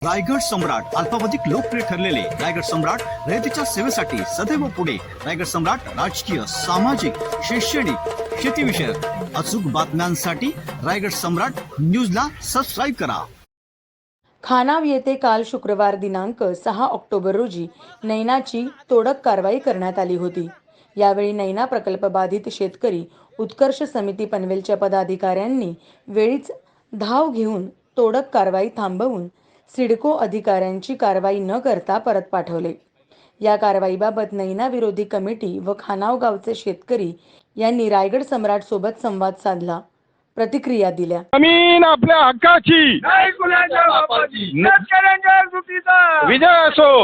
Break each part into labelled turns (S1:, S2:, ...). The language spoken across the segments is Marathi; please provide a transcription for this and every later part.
S1: रायगड सम्राट अल्पावधीत लोकप्रिय ठरलेले रायगड सम्राट रयतेच्या सेवेसाठी सदैव पुढे. रायगड सम्राट राजकीय, सामाजिक, शैक्षणिक, शेतीविषयक अचूक बातम्यांसाठी रायगड सम्राट न्यूजला सबस्क्राईब करा.
S2: खानाव येथे काल शुक्रवार दिनांक 6 ऑक्टोबर रोजी नैनाची तोडक कारवाई करण्यात आली होती. यावेळी नैना प्रकल्प बाधित शेतकरी उत्कर्ष समिती पनवेलच्या पदाधिकाऱ्यांनी वेळीच धाव घेऊन तोडक कारवाई थांबवून सिडको अधिकाऱ्यांची कारवाई न करता परत पाठवले. या कारवाईबाबत नैना विरोधी कमिटी व खानाव गावचे शेतकरी यांनी रायगड सम्राट सोबत संवाद साधला, प्रतिक्रिया दिल्या.
S3: जमीन आपल्या हक्काची,
S4: नाही कुणाच्या बापाची, शेतकऱ्यांच्या सुटीचा
S3: विजय असो.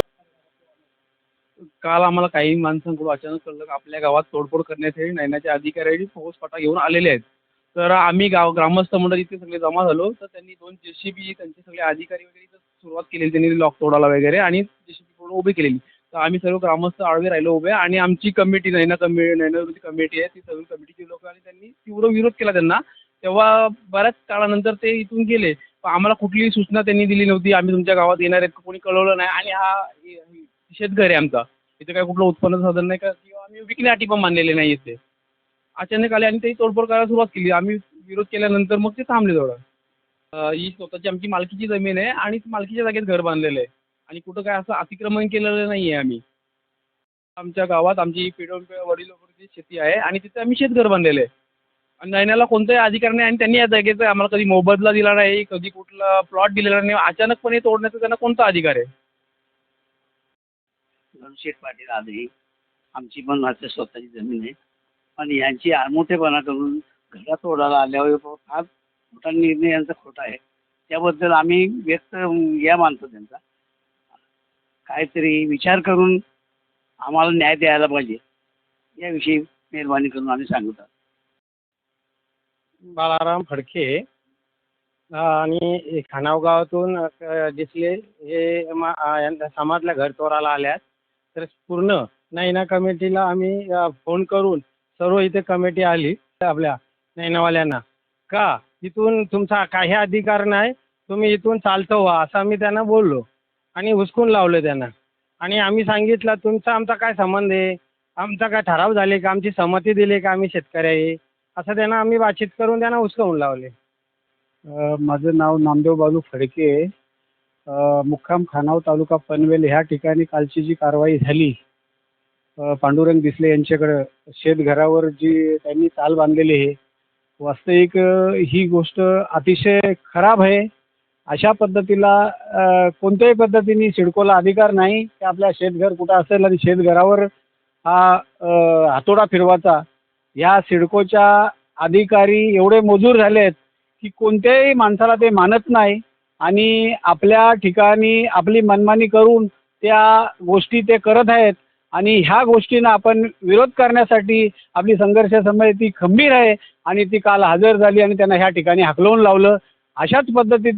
S3: काल आम्हाला काही माणसांकडून अचानक कळलं की आपल्या गावात तोडफोड करण्यासाठी नैनाचे अधिकारी फौजफाटा घेऊन आलेले आहेत. तर आम्ही ग्रामस्थ मंडळ इथे सगळे जमा झालो. तर त्यांनी 2 JCB त्यांचे सगळे अधिकारी वगैरे इथं सुरुवात केली. त्यांनी लॉक तोडायला वगैरे आणि JCB पूर्ण उभी केलेली. तर आम्ही सर्व ग्रामस्थ आडवे राहिलो उभे आणि आमची कमिटी नैना विरोधी कमिटी आहे, ती सगळी कमिटीची लोक आणि त्यांनी तीव्र विरोध केला त्यांना. तेव्हा बऱ्याच काळानंतर ते इथून गेले. पण आम्हाला कुठलीही सूचना त्यांनी दिली नव्हती. आम्ही तुमच्या गावात येणार आहेत कोणी कळवलं नाही. आणि हा शेतघर आहे आमचा, इथे काय कुठलं उत्पन्न साधन नाही का किंवा आम्ही विकण्यासाठी पण मानलेले नाही इथे. अचानक आले आणि ते तोडफोड करायला सुरुवात केली. आम्ही विरोध केल्यानंतर मग ते थांबले थोडं. ही स्वतःची आमची मालकीची जमीन आहे आणि मालकीच्या जागेत घर बांधलेलं आहे आणि कुठं काय असं अतिक्रमण केलेलं नाही आहे. आम्ही आमच्या गावात आमची वडिलोपार्जित शेती आहे आणि तिथे आम्ही शेतघर बांधलेलं आहे. आणि नैनाला कोणताही अधिकार नाही आणि त्यांनी या जागेचा आम्हाला कधी मोबदला दिला नाही, कधी कुठला प्लॉट दिलेला नाही. अचानकपणे तोडण्याचा त्यांना कोणता अधिकार आहे?
S5: शेठ पाटील आधी आमची पण माझ्या स्वतःची जमीन आहे. पण यांची आडमुठेपणा करून घरात तोडायला आल्यावर फार मोठा निर्णय यांचा खोटा आहे. त्याबद्दल आम्ही या मानतो त्यांचा. काहीतरी विचार करून आम्हाला न्याय द्यायला पाहिजे याविषयी मेहरबानी करून आम्ही सांगतो.
S3: बाळाराम फडके आणि खानाव गावातून दिसले हे समाजला घर तोडायला आल्यात. तर पूर्ण नैना कमिटीला आम्ही फोन करून सर्व इथे कमिटी आली आपल्या नैनावाल्यांना का इथून तुमचा काही अधिकार नाही, तुम्ही इथून चालतो व्हा असं आम्ही त्यांना बोललो आणि हुसकून लावलं त्यांना. आणि आम्ही सांगितलं तुमचा आमचा काय संबंध आहे, आमचा काय ठराव झाले का, आमची संमती दिली का आम्ही शेतकरी आहे असं त्यांना आम्ही बातचीत करून त्यांना हुसकावून लावले.
S6: माझं नाव नामदेव बालू फडके, मुक्काम खानाव तालुका पनवेल ह्या ठिकाणी कालची जी कारवाई झाली पांडुरंग दिसले यांच्याकडं शेतघरावर जी त्यांनी चाल बांधलेली आहे, वास्तविक ही गोष्ट अतिशय खराब आहे. अशा पद्धतीला कोणत्याही पद्धतीने सिडकोला अधिकार नाही की आपल्या शेतघर कुठं असेल आणि शेतघरावर हा हातोडा फिरवाचा. ह्या सिडकोच्या अधिकारी एवढे मजूर झाले आहेत की कोणत्याही माणसाला ते मानत नाही आणि आपल्या ठिकाणी आपली मनमानी करून त्या गोष्टी ते करत आहेत. आणि ह्या गोष्टींना आपण विरोध करण्यासाठी आपली संघर्ष समिती खंबीर आहे आणि ती काल हजर झाली आणि त्यांना ह्या ठिकाणी हाकलवून लावलं. अशाच पद्धतीत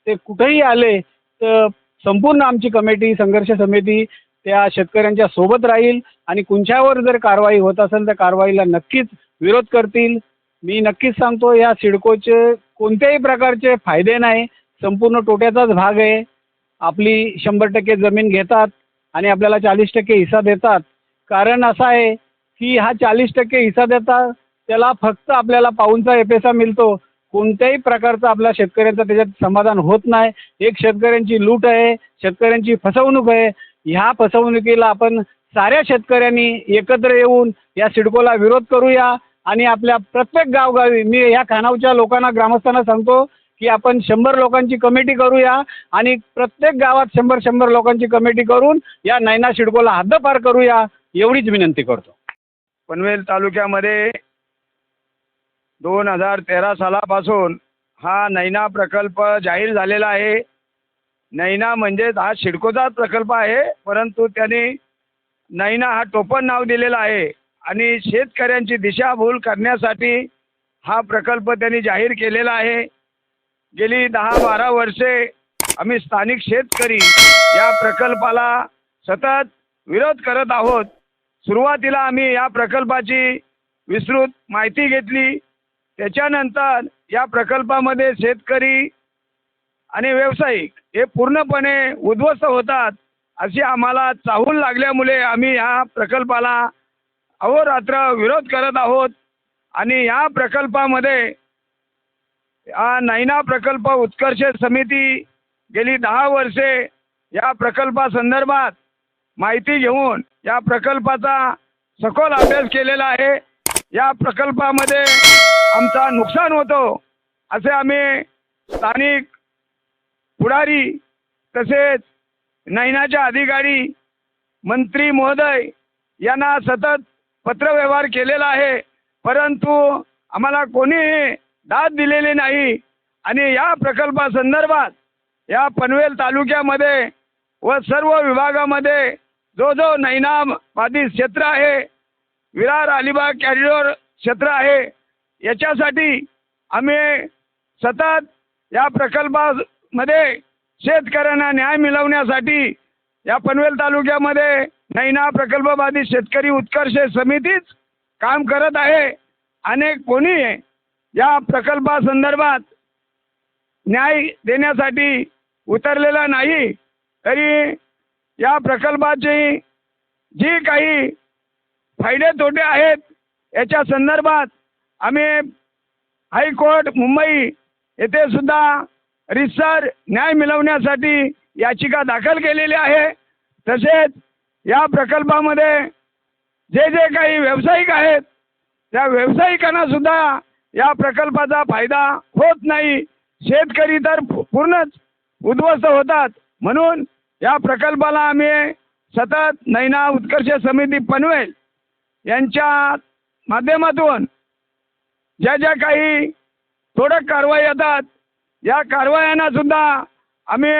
S6: ते कुठेही आले तर संपूर्ण आमची कमिटी संघर्ष समिती त्या शेतकऱ्यांच्या सोबत राहील आणि कुंच्यावर जर कारवाई होत असेल तर कारवाईला नक्कीच विरोध करतील. मी नक्कीच सांगतो या सिडकोचे कोणत्याही प्रकारचे फायदे नाही, संपूर्ण तोट्याचाच भाग आहे. आपली 100% जमीन घेतात आणि आपल्याला 40% हिस्सा देतात. कारण असं आहे की हा 40% हिस्सा देतात त्याला फक्त आपल्याला पाऊणचा एपेसा मिळतो. कोणत्याही प्रकारचा आपल्या शेतकऱ्यांचा त्याच्यात समाधान होत नाही. एक शेतकऱ्यांची लूट आहे, शेतकऱ्यांची फसवणूक आहे. ह्या फसवणुकीला आपण साऱ्या शेतकऱ्यांनी एकत्र येऊन या सिडकोला विरोध करूया आणि आपल्या प्रत्येक गावगावी मी ह्या खानावच्या लोकांना ग्रामस्थांना सांगतो की आपण 100 लोकांची कमिटी करूया आणि प्रत्येक गावात 100 लोकांची कमिटी करून या नैना सिडकोला हद्दपार करूया एवढीच विनंती करतो.
S4: पनवेल तालुक्यामध्ये 2013 सालापासून हा नैना प्रकल्प जाहीर झालेला आहे. नैना म्हणजेच हा सिडकोचाच प्रकल्प आहे, परंतु त्यांनी नैना हा टोपण नाव दिलेलं आहे आणि शेतकऱ्यांची दिशाभूल करण्यासाठी हा प्रकल्प त्यांनी जाहीर केलेला आहे. गेली 10-12 वर्षे आम्ही स्थानिक शेतकरी या प्रकल्पाला सतत विरोध करत आहोत. सुरुवातीला आम्ही या प्रकल्पाची विस्तृत माहिती घेतली. त्याच्यानंतर या प्रकल्पामध्ये शेतकरी आणि व्यावसायिक हे पूर्णपणे उद्ध्वस्त होतात अशी आम्हाला चाहूल लागल्यामुळे आम्ही ह्या प्रकल्पाला अहोरात्र विरोध करत आहोत. आणि या प्रकल्पामध्ये हा नैना प्रकल्प उत्कर्ष समिती गेली 10 वर्षे या प्रकल्पासंदर्भात माहिती घेऊन या प्रकल्पाचा सखोल अभ्यास केलेला आहे. या प्रकल्पामध्ये आमचा नुकसान होतो असे आम्ही स्थानिक पुढारी तसेच नैनाचे अधिकारी मंत्री महोदय यांना सतत पत्रव्यवहार केलेला आहे, परंतु आम्हाला कोणीही दाद दिलेली नाही. आणि या प्रकल्पासंदर्भात या पनवेल तालुक्यामध्ये व सर्व विभागामध्ये जो नैना बाधित क्षेत्र आहे, विरार अलिबाग कॉरिडॉर क्षेत्र आहे, याच्यासाठी आम्ही सतत या प्रकल्पामध्ये शेतकऱ्यांना न्याय मिळवण्यासाठी या पनवेल तालुक्यामध्ये नैना प्रकल्प बाधित शेतकरी उत्कर्ष समितीच काम करत आहे. आणि कोणी या प्रकल्पासंदर्भात न्याय देण्यासाठी उतरलेला नाही. तरी या प्रकल्पाची जी काही फायदे तोटे आहेत याच्या संदर्भात आम्ही हायकोर्ट मुंबई येथे सुद्धा रितसर न्याय मिळवण्यासाठी याचिका दाखल केलेली आहे. तसेच या प्रकल्पामध्ये जे काही व्यावसायिक आहेत त्या व्यावसायिकांना सुद्धा या प्रकल्पाचा फायदा होत नाही. शेतकरी तर पूर्णच उद्ध्वस्त होतात. म्हणून या प्रकल्पाला आम्ही सतत नैना उत्कर्ष समिती पनवेल यांच्या माध्यमातून ज्या काही तोडक कारवाई येतात या कारवायांना सुद्धा आम्ही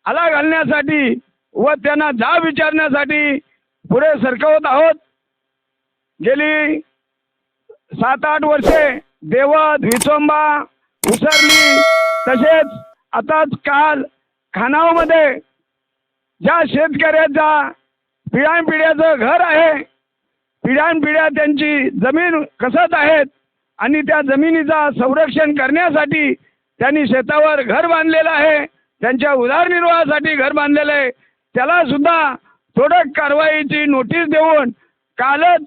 S4: आला घालण्यासाठी व त्यांना जाब विचारण्यासाठी पुढे सरकवत आहोत. गेली 7-8 वर्षे देवत, विचोंबा, उसरली तसेच आताच काल खानावमध्ये ज्या शेतकऱ्याचा पिढ्यानपिढ्याचं घर आहे, पिढ्यानपिढ्या त्यांची जमीन कसत आहेत आणि त्या जमिनीचा संरक्षण करण्यासाठी त्यांनी शेतावर घर बांधलेलं आहे, त्यांच्या उदरनिर्वाहासाठी घर बांधलेलं आहे, त्याला सुद्धा तोडक कारवाईची नोटीस देऊन कालच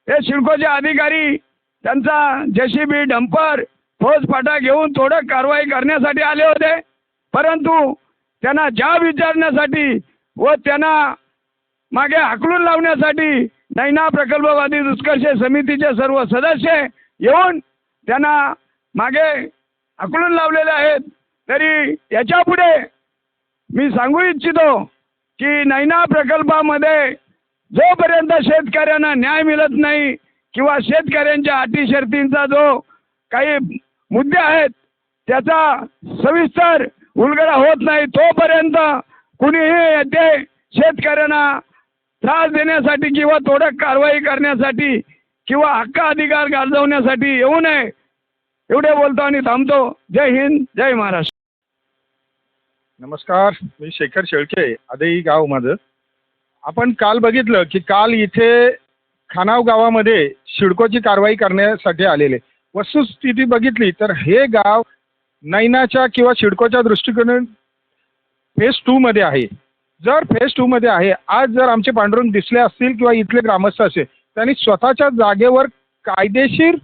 S4: हे सिडकोचे अधिकारी त्यांचा JCB डंपर फौजफाटा घेऊन तोडक कारवाई करण्यासाठी आले होते. परंतु त्यांना जाब विचारण्यासाठी व त्यांना मागे हाकलून लावण्यासाठी नैना प्रकल्प बाधित उत्कर्ष समितीचे सर्व सदस्य येऊन त्यांना मागे हाकलून लावलेले आहेत. तरी याच्यापुढे मी सांगू इच्छितो की नैना प्रकल्पामध्ये जोपर्यंत शेतकऱ्यांना न्याय मिळत नाही किंवा शेतकऱ्यांच्या अटी शर्तींचा जो काही मुद्दे आहेत त्याचा सविस्तर उलगडा होत नाही तोपर्यंत कुणीही येथे शेतकऱ्यांना त्रास देण्यासाठी किंवा तोडक कारवाई करण्यासाठी किंवा हक्क अधिकार गाजवण्यासाठी येऊ नये. एवढे बोलतो आणि थांबतो. जय हिंद, जय महाराष्ट्र.
S7: नमस्कार, मी शेखर शेळके, आदई गाव माझं. आपण काल बघितलं की काल इथे खानाव गावामध्ये सिडकोची कारवाई करण्यासाठी आलेले. वस्तुस्थिती बघितली तर हे गाव नैनाच्या किंवा सिडकोच्या दृष्टिकोनातून फेज 2 मध्ये आहे. जर फेज 2 मध्ये आहे, आज जर आमचे पांडुरंग दिसले असतील किंवा इथले ग्रामस्थ असेल त्यांनी स्वतःच्या जागेवर कायदेशीर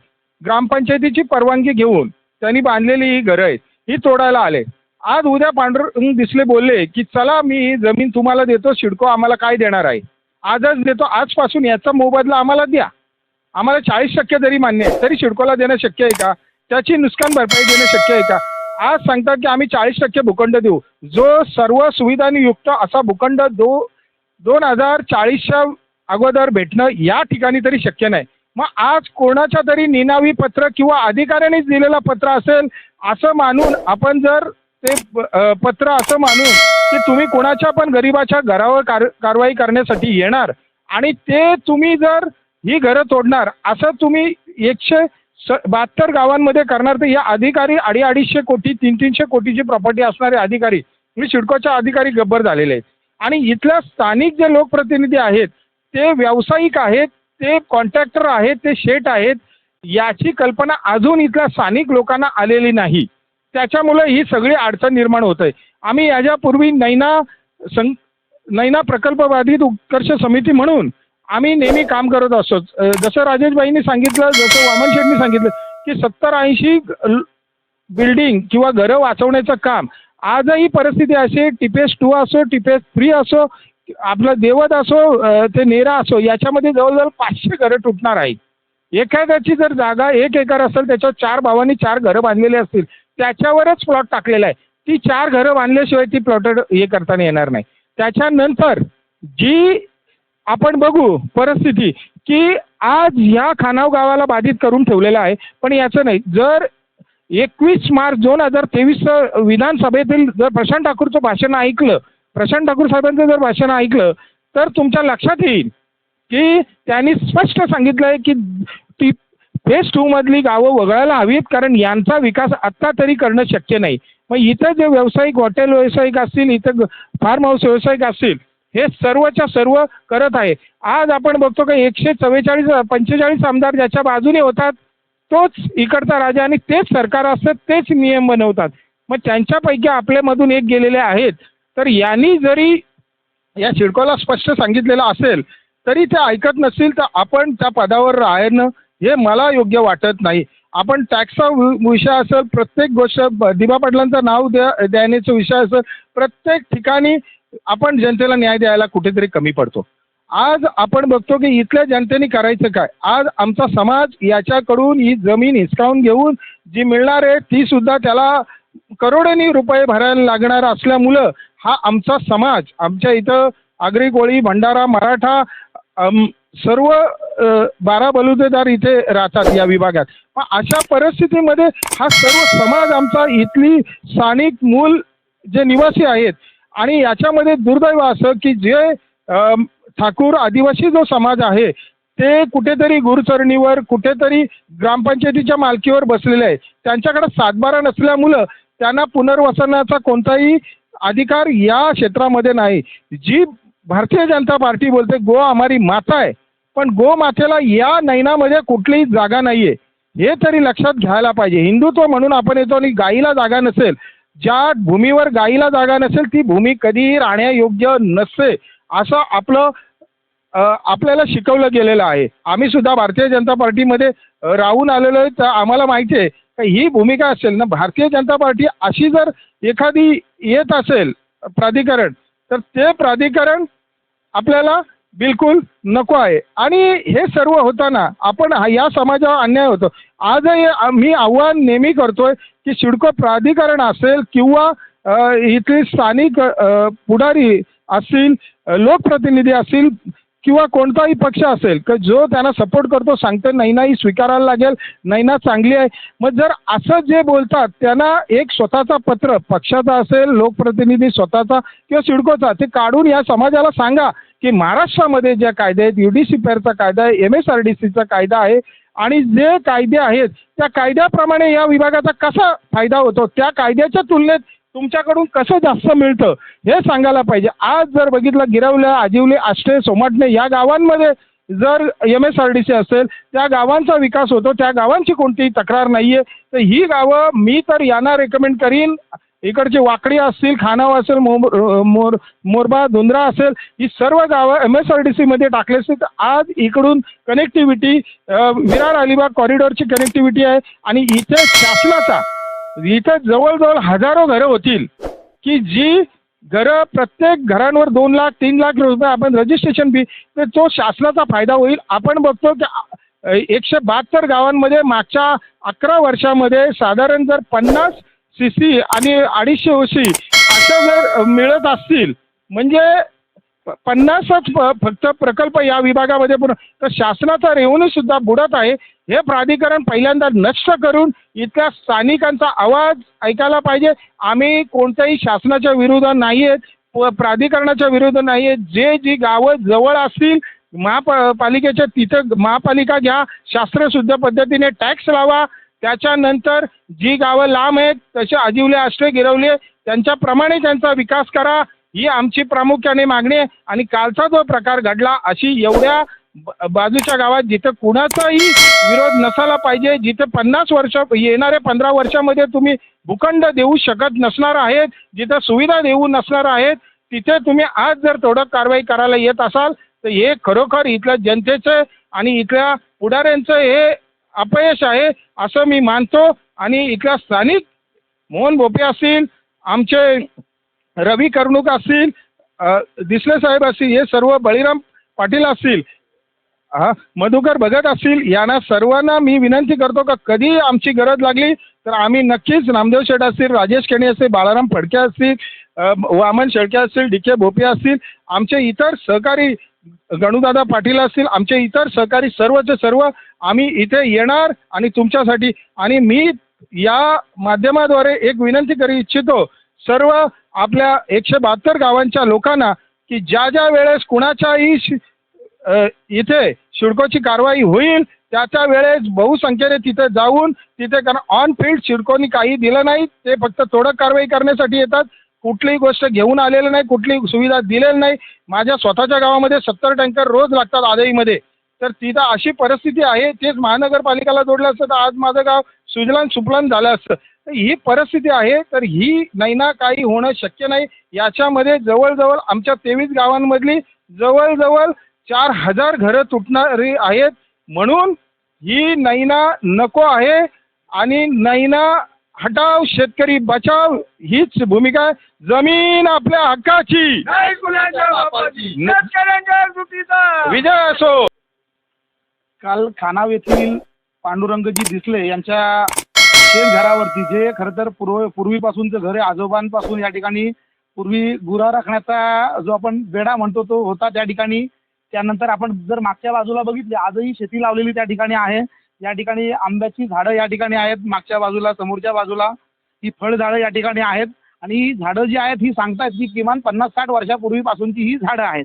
S7: ग्रामपंचायतीची परवानगी घेऊन त्यांनी बांधलेली ही घरं आहेत ही तोडायला आले. आज उद्या पांडुरंग दिसले बोलले की चला मी ही जमीन तुम्हाला देतो, सिडको आम्हाला काय देणार आहे, आजच देतो, आजपासून याचा मोबदला आम्हाला द्या. आम्हाला 40% जरी मान्य आहे तरी सिडकोला देणं शक्य आहे का? त्याची नुकसान भरपाई देणं शक्य आहे का? आज सांगतात की आम्ही 40% भूखंड देऊ. जो सर्व सुविधांनी युक्त असा भूखंड 2040च्या अगोदर भेटणं या ठिकाणी तरी शक्य नाही. मग आज कोणाच्या तरी निनावी पत्र किंवा अधिकाऱ्यानेच दिलेलं पत्र असेल असं मानून आपण जर ते पत्र असं मानून की तुम्ही कोणाच्या पण गरिबाच्या घरावर कारवाई करण्यासाठी येणार आणि ते तुम्ही जर ही घरं तोडणार असं तुम्ही 172 गावांमध्ये करणार, तर या अधिकारी 250 कोटी 300 कोटीची प्रॉपर्टी असणारे अधिकारी मी सिडकोच्या अधिकारी गब्बर झालेले आहेत. आणि इथल्या स्थानिक जे लोकप्रतिनिधी आहेत ते व्यावसायिक आहेत, ते कॉन्ट्रॅक्टर आहेत, ते शेठ आहेत. याची कल्पना अजून इथल्या स्थानिक लोकांना आलेली नाही. त्याच्यामुळे ही सगळी अडचण निर्माण होत आहे. आम्ही याच्यापूर्वी नैना प्रकल्प बाधित उत्कर्ष समिती म्हणून आम्ही नेहमी काम करत असतो. जसं राजेशबाईंनी सांगितलं, जसं वामन शेठनी सांगितलं की 70-80 बिल्डिंग किंवा घरं वाचवण्याचं काम आजही परिस्थिती अशी टिपेस 2 असो, टिपेस 3 असो, आपलं देवत असो, ते नेरा असो, याच्यामध्ये जवळजवळ 500 घरं तुटणार आहेत. एखाद्याची जर जागा 1 एकर असेल, त्याच्यावर 4 भावांनी 4 घरं बांधलेली असतील, त्याच्यावरच प्लॉट टाकलेला आहे. ती 4 घरं बांधल्याशिवाय ती प्लॉटेड हे करता येणार नाही. त्याच्यानंतर जी आपण बघू परिस्थिती की आज ह्या खानाव गावाला बाधित करून ठेवलेलं आहे. पण याचं नाही, जर 21 मार्च 2023 विधानसभेतील जर प्रशांत ठाकूरचं भाषण ऐकलं, प्रशांत ठाकूर साहेबांचं जर भाषण ऐकलं, तर तुमच्या लक्षात येईल की त्यांनी स्पष्ट सांगितलं आहे की ती फेज 2 मधली गावं वगळायला हवीत, कारण यांचा विकास आत्ता तरी करणं शक्य नाही. मग इथं जे व्यावसायिक, हॉटेल व्यावसायिक असतील, इथं फार्म हाऊस व्यावसायिक असतील, हे सर्वच्या सर्व करत आहे. आज आपण बघतो की 145 आमदार ज्याच्या बाजूने होतात तोच इकडचा राजा आणि तेच सरकार असतं, तेच नियम बनवतात. मग त्यांच्यापैकी आपल्यामधून एक गेलेले आहेत. तर यांनी जरी या सिडकोला स्पष्ट सांगितलेलं असेल तरी ते ऐकत नसतील, तर आपण त्या पदावर राहणं हे मला योग्य वाटत नाही. आपण टॅक्सचा विषय असेल, प्रत्येक गोष्ट दिबा पाटलांचं नाव देण्याचा विषय असेल, प्रत्येक ठिकाणी आपण जनतेला न्याय द्यायला कुठेतरी कमी पडतो. आज आपण बघतो की इथल्या जनतेने करायचं काय. आज आमचा समाज याच्याकडून ही जमीन हिसकावून घेऊन जी मिळणार आहे ती सुद्धा त्याला करोडोनी रुपये भरायला लागणार असल्यामुळं हा आमचा समाज, आमच्या इथं आगरी, कोळी, भंडारा, मराठा सर्व 12 बलुतेदार इथे राहतात या विभागात. मग अशा परिस्थितीमध्ये हा सर्व समाज आमचा इथली स्थानिक मूल जे निवासी आहेत आणि याच्यामध्ये दुर्दैव असं की जे ठाकूर आदिवासी जो समाज आहे ते कुठेतरी गुरुचरणीवर, कुठेतरी ग्रामपंचायतीच्या मालकीवर बसलेले आहे. त्यांच्याकडे 7/12 नसल्यामुळं त्यांना पुनर्वसनाचा कोणताही अधिकार या क्षेत्रामध्ये नाही. जी भारतीय जनता पार्टी बोलते गो हमारी माता आहे, पण गो मातेला या नैनामध्ये कुठलीही जागा नाही आहे, हे तरी लक्षात घ्यायला पाहिजे. हिंदुत्व म्हणून आपण येतो आणि गाईला जागा नसेल, ज्या भूमीवर गाईला जागा नसेल ती भूमी कधीही राहण्यायोग्य नसते, असं आपल्याला शिकवलं गेलेलं आहे. आम्ही सुद्धा भारतीय जनता पार्टीमध्ये राहून आलेलो आहे, तर आम्हाला माहिती आहे की ही भूमिका असेल ना. भारतीय जनता पार्टी अशी जर एखादी येत असेल प्राधिकरण, तर ते प्राधिकरण आपल्याला बिलकुल नको आहे. आणि हे सर्व होताना आपण या समाजावर अन्याय होतो. आजही मी आव्हान नेहमी करतोय की सिडको प्राधिकरण असेल किंवा इथले स्थानिक पुढारी असतील, लोकप्रतिनिधी असतील किंवा कोणताही पक्ष असेल की जो त्यांना सपोर्ट करतो, सांगतो नैना ही स्वीकारायला लागेल, नैना चांगली आहे. मग जर असं जे बोलतात त्यांना एक स्वतःचा पत्र, पक्षाचा असेल, लोकप्रतिनिधी स्वतःचा किंवा सिडकोचा, ते काढून या समाजाला सांगा की महाराष्ट्रामध्ये ज्या कायदे आहेत, UDCPR कायदा आहे, MSRDCचा कायदा आहे आणि जे कायदे आहेत त्या कायद्याप्रमाणे या विभागाचा कसा फायदा होतो, त्या कायद्याच्या तुलनेत तुमच्याकडून कसं जास्त मिळतं हे सांगायला पाहिजे. आज जर बघितलं गिरवलं, आजिवले, आष्टे, सोमाटणे या गावांमध्ये जर MSRDC असेल, त्या गावांचा विकास होतो, त्या गावांची कोणतीही तक्रार नाही आहे. तर ही गावं मी तर यांना रेकमेंड करीन, इकडचे वाकडी असतील, खानाव असेल, मोरबा, धुंद्रा असेल, ही सर्व गावं MSRDCमध्ये टाकले असतील तर आज इकडून कनेक्टिव्हिटी, विरार अलिबाग कॉरिडॉरची कनेक्टिव्हिटी आहे आणि इथे शासनाचा, इथं जवळजवळ हजारो घरं होतील की जी घरं प्रत्येक घरांवर 2 लाख 3 लाख रुपये आपण रजिस्ट्रेशन फी, तर तो शासनाचा फायदा होईल. आपण बघतो की 172 गावांमध्ये मागच्या 11 वर्षामध्ये साधारण जर 50 CC आणि 250 OC अशा जर मिळत असतील, म्हणजे 50च फक्त प्रकल्प या विभागामध्ये पूर्ण, तर शासनाचा रेव्हेन्यू सुद्धा बुडत आहे. हे प्राधिकरण पहिल्यांदा नष्ट करून इथल्या स्थानिकांचा आवाज ऐकायला पाहिजे. आम्ही कोणत्याही शासनाच्या विरोधात नाही आहेत, प्राधिकरणाच्या विरोधात नाही आहेत. जी गावं जवळ असतील महापालिकेच्या, तिथं महापालिका घ्या, शास्त्रशुद्ध पद्धतीने टॅक्स लावा. त्याच्यानंतर जी गावं लांब आहेत तसे आजिवले, आष्टे, गिरवले त्यांच्याप्रमाणे त्यांचा विकास करा, ही आमची प्रामुख्याने मागणी आहे. आणि कालचा जो प्रकार घडला, अशी एवढ्या बाजूच्या गावात जिथं कुणाचाही विरोध नसायला पाहिजे, जिथे 50 वर्ष येणाऱ्या 15 वर्षामध्ये तुम्ही भूखंड देऊ शकत नसणार आहेत, जिथं सुविधा देऊ नसणार आहेत, तिथे तुम्ही आज जर तोडक कारवाई करायला येत असाल तर हे खरोखर इथल्या जनतेचं आणि इथल्या पुढाऱ्यांचं हे अपयश आहे असं मी मानतो. आणि इथल्या स्थानिक मोहन भोपे असतील, आमचे रवी कर्णुक असतील, दिसले साहेब असतील, हे सर्व बळीराम पाटील असतील, मधुकर भगत असतील, यांना सर्वांना मी विनंती करतो का कधी आमची गरज लागली तर आम्ही नक्कीच नामदेव शेठ असतील, राजेश केणी असतील, बाळाराम फडके असतील, वामन शेळके असतील, DK भोपे असतील, आमचे इतर सहकारी गणूदादा पाटील असतील, आमचे इतर सहकारी सर्वचे सर्व आम्ही इथे येणार आणि तुमच्यासाठी. आणि मी या माध्यमाद्वारे एक विनंती करू इच्छितो सर्व आपल्या 172 गावांच्या लोकांना की ज्या ज्या वेळेस कुणाच्याही इथे सिडकोची कारवाई होईल त्या वेळेस बहुसंख्येने तिथे जाऊन तिथे, कारण ऑन फील्ड सिडकोनी काही दिलं नाही, ते फक्त तोडक कारवाई करण्यासाठी येतात, कुठलीही गोष्ट घेऊन आलेलं नाही, कुठलीही सुविधा दिलेली नाही. माझ्या स्वतःच्या गावामध्ये 70 टँकर रोज लागतात आदईमध्ये, तर तिथं अशी परिस्थिती आहे. तेच महानगरपालिकेला जोडलं असतं तर आज माझं गाव सुजलाम सुफलाम झालं असतं. तर ही परिस्थिती आहे, तर ही नैना काही होणं शक्य नाही. याच्यामध्ये जवळजवळ आमच्या 23 गावांमधली जवळजवळ 4000 घरं तुटणारी आहेत. म्हणून ही नैना नको आहे आणि नैना हटाव शेतकरी बचाव हीच भूमिका आहे. जमीन आपल्या हक्काची,
S4: नाही कुणाच्या बापाची, शेतकऱ्यांच्या सुटीचा
S7: विजय असो.
S3: काल खानाव येथील पांडुरंगजी दिसले यांच्या शेतघरावरती, जे खरं तर पूर्वीपासूनचं घर आहे, आजोबांपासून या ठिकाणी पूर्वी गुरा राखण्याचा जो आपण बेडा म्हणतो तो होता त्या ठिकाणी. त्यानंतर आपण जर मागच्या बाजूला बघितले आजही शेती लावलेली त्या ठिकाणी आहे. या ठिकाणी आंब्याची झाडं या ठिकाणी आहेत, मागच्या बाजूला समोरच्या बाजूला ही फळझाडं या ठिकाणी आहेत. आणि ही झाडं जी आहेत ही सांगतात की किमान 50-60 वर्षापूर्वीपासूनची ही झाडं आहेत.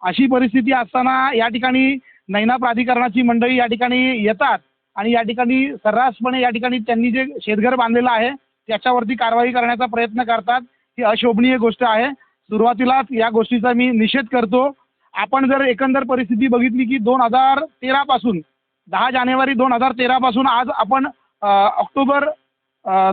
S3: अशी परिस्थिती असताना या ठिकाणी नैना प्राधिकरणाची मंडळी या ठिकाणी येतात आणि या ठिकाणी सर्रासपणे या ठिकाणी त्यांनी जे शेतघर बांधलेलं आहे त्याच्यावरती कारवाई करण्याचा प्रयत्न करतात. ही अशोभनीय गोष्ट आहे. सुरुवातीलाच या गोष्टीचा मी निषेध करतो. आपण जर एकंदर परिस्थिती बघितली की 2013 पासून 10 जानेवारी 2013 पासून आज आपण ऑक्टोबर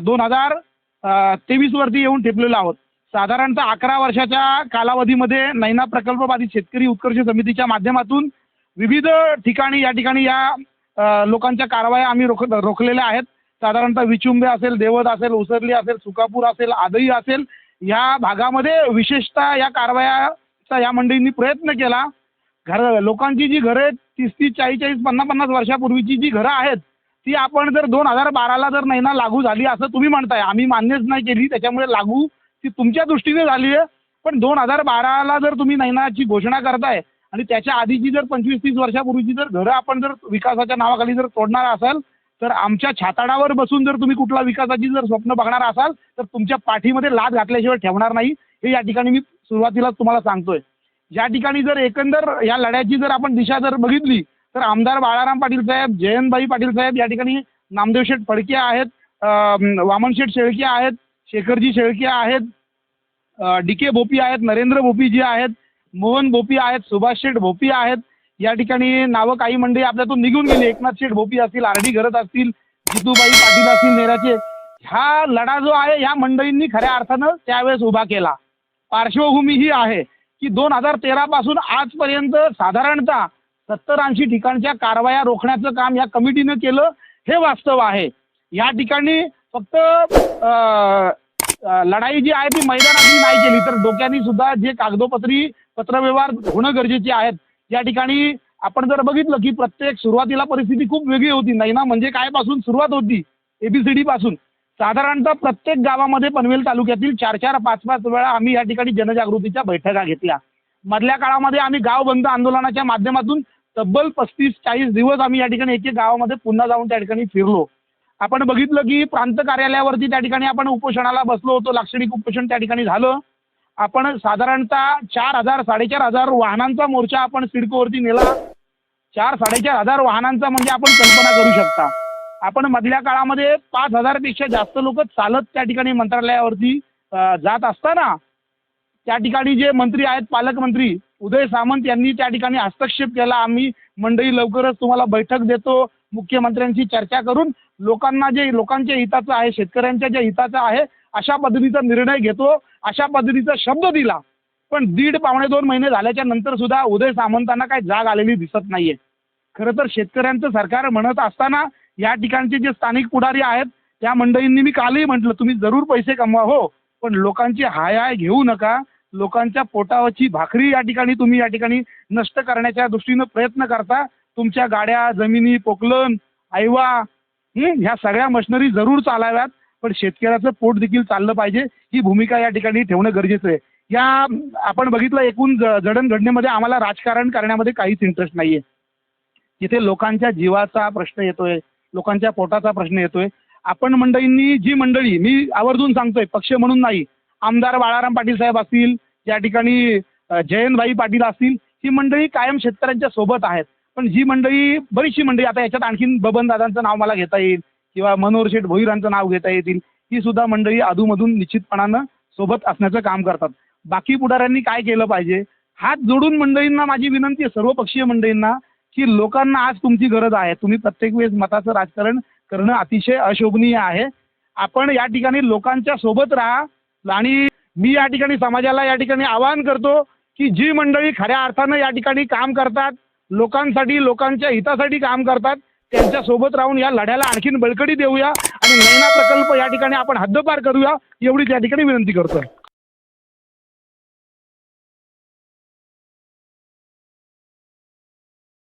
S3: 2023 वरती येऊन ठेपलेलो आहोत. साधारणतः 11 वर्षाच्या कालावधीमध्ये नैना प्रकल्प बाधित शेतकरी उत्कर्ष समितीच्या माध्यमातून विविध ठिकाणी या ठिकाणी या लोकांच्या कारवाया आम्ही रोखलेल्या आहेत. साधारणतः विचुंबे असेल, देवद असेल, उसरली असेल, सुकापूर असेल, आदई असेल, या भागामध्ये विशेषतः या कारवायाचा या मंडळींनी प्रयत्न केला. लोकांची जी घरं आहेत 30-30, 40-40, 50-50 वर्षापूर्वीची जी घरं आहेत ती आपण जर 2012ला जर नैना लागू झाली असं तुम्ही म्हणताय, आम्ही मान्यच नाही केली, त्याच्यामुळे लागू ती तुमच्या दृष्टीने झाली आहे. पण 2012ला जर तुम्ही नैनाची घोषणा करताय आणि त्याच्या आधीची जर 25-30 वर्षापूर्वीची जर घरं आपण जर विकासाच्या नावाखाली जर तोडणार असाल तर आमच्या छाताडावर बसून जर तुम्ही कुठला विकासाची जर स्वप्न बघणार असाल तर तुमच्या पाठीमध्ये लाद घातल्याशिवाय ठेवणार नाही, हे या ठिकाणी मी सुरुवातीलाच तुम्हाला सांगतोय. या ठिकाणी जर एकंदर या लढ्याची जर आपण दिशा जर बघितली तर आमदार बाळाराम पाटील साहेब, जयंतभाई पाटील साहेब, या ठिकाणी नामदेव शेठ फडके आहेत, वामन शेठ शेळके आहेत, शेखरजी शेळके आहेत, DK भोपी आहेत, नरेंद्र भोपीजी आहेत, मोहन भोपी आहेत, सुभाष शेठ भोपी आहेत. या ठिकाणी नावं काही मंडळी आपल्यातून निघून गेली, एकनाथ शेठ भोपी असतील, RD घरत असतील, जितूबाई पाटील असतील नेराचे. हा लढा जो आहे ह्या मंडळींनी खऱ्या अर्थानं त्यावेळेस उभा केला. पार्श्वभूमी ही आहे की 2013 पासून आजपर्यंत साधारणतः 70-80 ठिकाणच्या कारवाया रोखण्याचं काम या कमिटीनं केलं, हे वास्तव आहे. या ठिकाणी फक्त लढाई जी आहे ती मैदानातली नाही केली तर डोक्यानी सुद्धा जे कागदोपत्री पत्रव्यवहार होणं गरजेचे आहेत. या ठिकाणी आपण जर बघितलं की प्रत्येक सुरुवातीला परिस्थिती खूप वेगळी होती. नैना म्हणजे काय पासून सुरुवात होती, ABCD पासून. साधारणतः प्रत्येक गावामध्ये पनवेल तालुक्यातील 4-4, 5-5 वेळा आम्ही या ठिकाणी जनजागृतीच्या बैठका घेतल्या. मधल्या काळामध्ये आम्ही गाव बंद आंदोलनाच्या माध्यमातून तब्बल 35-40 दिवस आम्ही या ठिकाणी एक गावामध्ये पुन्हा जाऊन त्या ठिकाणी फिरलो. आपण बघितलं की प्रांत कार्यालयावरती त्या ठिकाणी आपण उपोषणाला बसलो होतो, लाक्षणिक उपोषण त्या ठिकाणी झालं. आपण साधारणतः 4,000-4,500 वाहनांचा मोर्चा आपण सिडकोवरती नेला. 4,000-4,500 वाहनांचा म्हणजे आपण कल्पना करू शकता. आपण मधल्या काळामध्ये 5,000 पेक्षा जास्त लोक चालत त्या ठिकाणी मंत्रालयावरती जात असताना
S8: त्या ठिकाणी जे मंत्री आहेत पालकमंत्री उदय सामंत यांनी त्या ठिकाणी हस्तक्षेप केला. आम्ही मंडळी लवकरच तुम्हाला बैठक देतो, मुख्यमंत्र्यांशी चर्चा करून लोकांना जे लोकांच्या हिताचं आहे, शेतकऱ्यांच्या ज्या हिताचं आहे अशा पद्धतीचा निर्णय घेतो, अशा पद्धतीचा शब्द दिला. पण 1.5-2 महिने झाल्याच्या नंतर सुद्धा उदय सामंतांना काही जाग आलेली दिसत नाहीये. खरं तर शेतकऱ्यांचं सरकार म्हणत असताना या ठिकाणचे जे स्थानिक पुढारी आहेत त्या मंडळींनी मी कालही म्हटलं तुम्ही जरूर पैसे कमवा हो, पण लोकांची हाय घेऊ नका. लोकांच्या पोटावरची भाकरी या ठिकाणी तुम्ही या ठिकाणी नष्ट करण्याच्या दृष्टीनं प्रयत्न करता. तुमच्या गाड्या, जमिनी, पोकलन, ऐवा ह्या सगळ्या मशिनरी जरूर चालाव्यात, पण शेतकऱ्याचं पोट देखील चाललं पाहिजे ही भूमिका या ठिकाणी ठेवणं गरजेचं आहे. या आपण बघितलं एकूण जडणघडणीमध्ये आम्हाला राजकारण करण्यामध्ये काहीच इंटरेस्ट नाहीये. तिथे लोकांच्या जीवाचा प्रश्न येतोय, लोकांच्या पोटाचा प्रश्न येतोय. आपण मंडळींनी जी मंडळी, मी आवर्जून सांगतोय पक्ष म्हणून नाही, आमदार बाळाराम पाटील साहेब असतील, या ठिकाणी जयंतभाई पाटील असतील, ही मंडळी कायम शेतकऱ्यांच्या सोबत आहेत. पण जी मंडळी, बरीचशी मंडळी, आता याच्यात आणखीन बबनदादांचं नाव मला घेता येईल किंवा मनोहर शेठ भोईरांचं नाव घेता येतील, ही सुद्धा मंडळी अधूनमधून निश्चितपणानं सोबत असण्याचं काम करतात. बाकी पुढाऱ्यांनी काय केलं पाहिजे, हात जोडून मंडळींना माझी विनंती आहे, सर्वपक्षीय मंडळींना, की लोकांना आज तुमची गरज आहे. तुम्ही प्रत्येक वेळेस मताचं राजकारण करणं अतिशय अशोभनीय आहे. आपण या ठिकाणी लोकांच्या सोबत राहा. आणि मी या ठिकाणी समाजाला या ठिकाणी आवाहन करतो की जी मंडळी खऱ्या अर्थानं या ठिकाणी काम करतात, लोकांसाठी, लोकांच्या हितासाठी काम करतात, त्यांच्या सोबत राहून या लढ्याला आणखीन बळकटी देऊया आणि नैना प्रकल्प या ठिकाणी आपण हद्दपार करूया, एवढीच या ठिकाणी विनंती करतो.